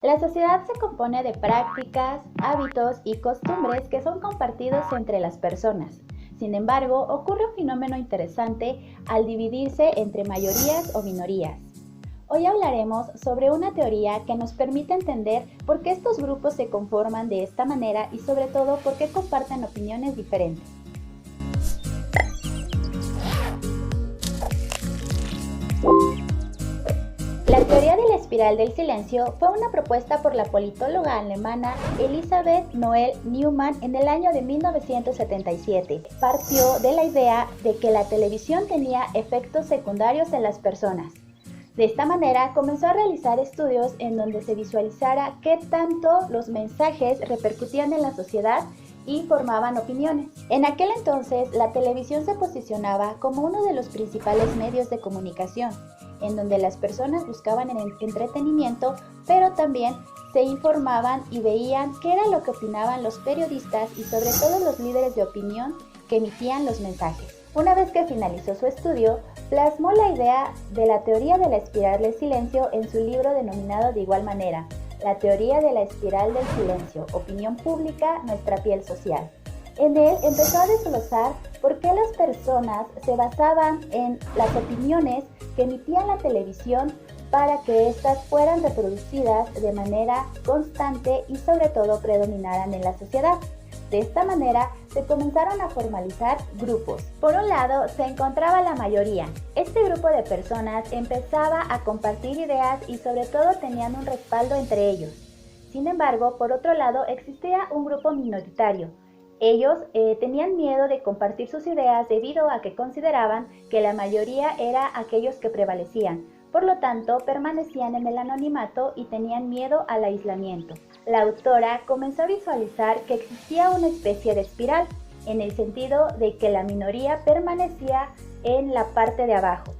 La sociedad se compone de prácticas, hábitos y costumbres que son compartidos entre las personas. Sin embargo, ocurre un fenómeno interesante al dividirse entre mayorías o minorías. Hoy hablaremos sobre una teoría que nos permite entender por qué estos grupos se conforman de esta manera y sobre todo por qué comparten opiniones diferentes. La teoría de la espiral del silencio fue una propuesta por la politóloga alemana Elisabeth Noelle Neumann en el año de 1977. Partió de la idea de que la televisión tenía efectos secundarios en las personas. De esta manera comenzó a realizar estudios en donde se visualizara qué tanto los mensajes repercutían en la sociedad y formaban opiniones. En aquel entonces, la televisión se posicionaba como uno de los principales medios de comunicación, en donde las personas buscaban entretenimiento, pero también se informaban y veían qué era lo que opinaban los periodistas y sobre todo los líderes de opinión que emitían los mensajes. Una vez que finalizó su estudio, plasmó la idea de la teoría de la espiral del silencio en su libro denominado de igual manera, La teoría de la espiral del silencio, opinión pública, nuestra piel social. En él empezó a desglosar por qué las personas se basaban en las opiniones que emitía la televisión para que éstas fueran reproducidas de manera constante y sobre todo predominaran en la sociedad. De esta manera se comenzaron a formalizar grupos. Por un lado se encontraba la mayoría. Este grupo de personas empezaba a compartir ideas y sobre todo tenían un respaldo entre ellos. Sin embargo, por otro lado existía un grupo minoritario. Ellos tenían miedo de compartir sus ideas debido a que consideraban que la mayoría era aquellos que prevalecían. Por lo tanto, permanecían en el anonimato y tenían miedo al aislamiento. La autora comenzó a visualizar que existía una especie de espiral, en el sentido de que la minoría permanecía en la parte de abajo.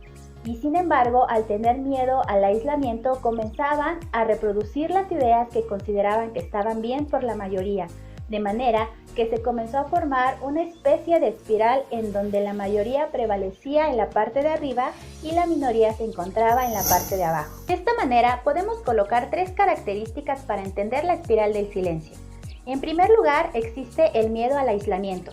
Y sin embargo, al tener miedo al aislamiento, comenzaban a reproducir las ideas que consideraban que estaban bien por la mayoría, de manera que se comenzó a formar una especie de espiral en donde la mayoría prevalecía en la parte de arriba y la minoría se encontraba en la parte de abajo. De esta manera podemos colocar tres características para entender la espiral del silencio. En primer lugar, existe el miedo al aislamiento.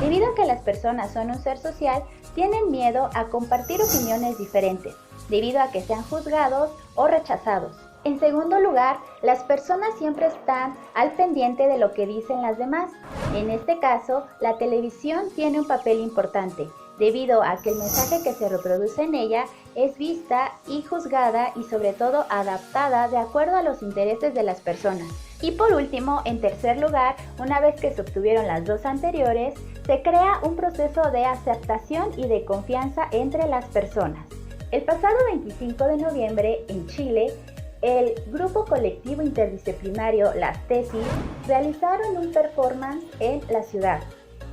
Debido a que las personas son un ser social, tienen miedo a compartir opiniones diferentes, debido a que sean juzgados o rechazados. En segundo lugar, las personas siempre están al pendiente de lo que dicen las demás. En este caso, la televisión tiene un papel importante, debido a que el mensaje que se reproduce en ella es vista y juzgada y sobre todo adaptada de acuerdo a los intereses de las personas. Y por último, en tercer lugar, una vez que se obtuvieron las dos anteriores, se crea un proceso de aceptación y de confianza entre las personas. El pasado 25 de noviembre, en Chile, el grupo colectivo interdisciplinario Las Tesis realizaron un performance en la ciudad,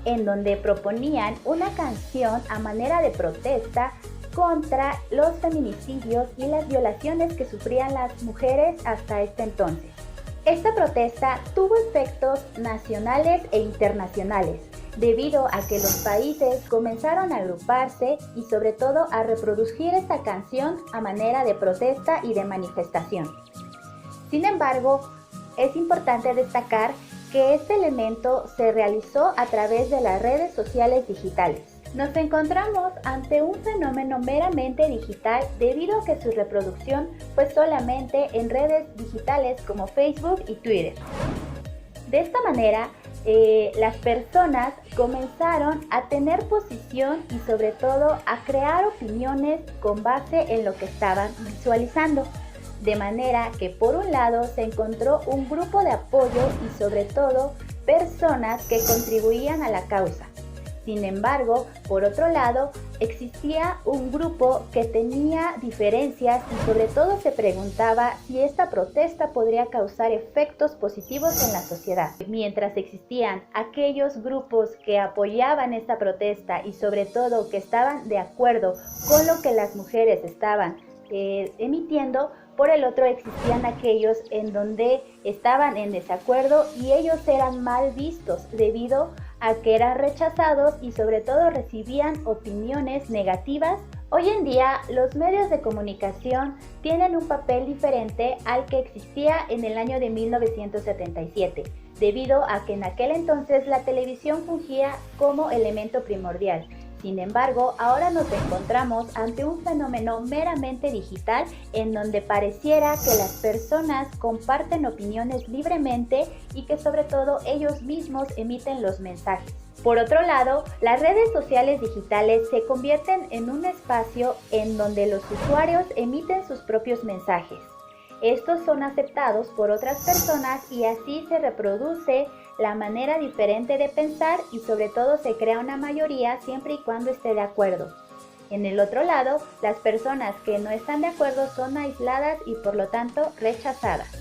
en donde proponían una canción a manera de protesta contra los feminicidios y las violaciones que sufrían las mujeres hasta este entonces. Esta protesta tuvo efectos nacionales e internacionales, debido a que los países comenzaron a agruparse y sobre todo a reproducir esta canción a manera de protesta y de manifestación. Sin embargo, es importante destacar que este elemento se realizó a través de las redes sociales digitales. Nos encontramos ante un fenómeno meramente digital debido a que su reproducción fue solamente en redes digitales como Facebook y Twitter. De esta manera, las personas comenzaron a tener posición y sobre todo a crear opiniones con base en lo que estaban visualizando. De manera que por un lado se encontró un grupo de apoyo y sobre todo personas que contribuían a la causa. Sin embargo, por otro lado, existía un grupo que tenía diferencias y sobre todo se preguntaba si esta protesta podría causar efectos positivos en la sociedad. Mientras existían aquellos grupos que apoyaban esta protesta y sobre todo que estaban de acuerdo con lo que las mujeres estaban emitiendo, por el otro existían aquellos en donde estaban en desacuerdo y ellos eran mal vistos debido a que eran rechazados y sobre todo recibían opiniones negativas Hoy en día, los medios de comunicación tienen un papel diferente al que existía en el año de 1977, debido a que en aquel entonces la televisión fungía como elemento primordial. Sin embargo, ahora nos encontramos ante un fenómeno meramente digital en donde pareciera que las personas comparten opiniones libremente y que sobre todo ellos mismos emiten los mensajes. Por otro lado, las redes sociales digitales se convierten en un espacio en donde los usuarios emiten sus propios mensajes. Estos son aceptados por otras personas y así se reproduce la manera diferente de pensar y sobre todo se crea una mayoría siempre y cuando esté de acuerdo. En el otro lado, las personas que no están de acuerdo son aisladas y por lo tanto rechazadas.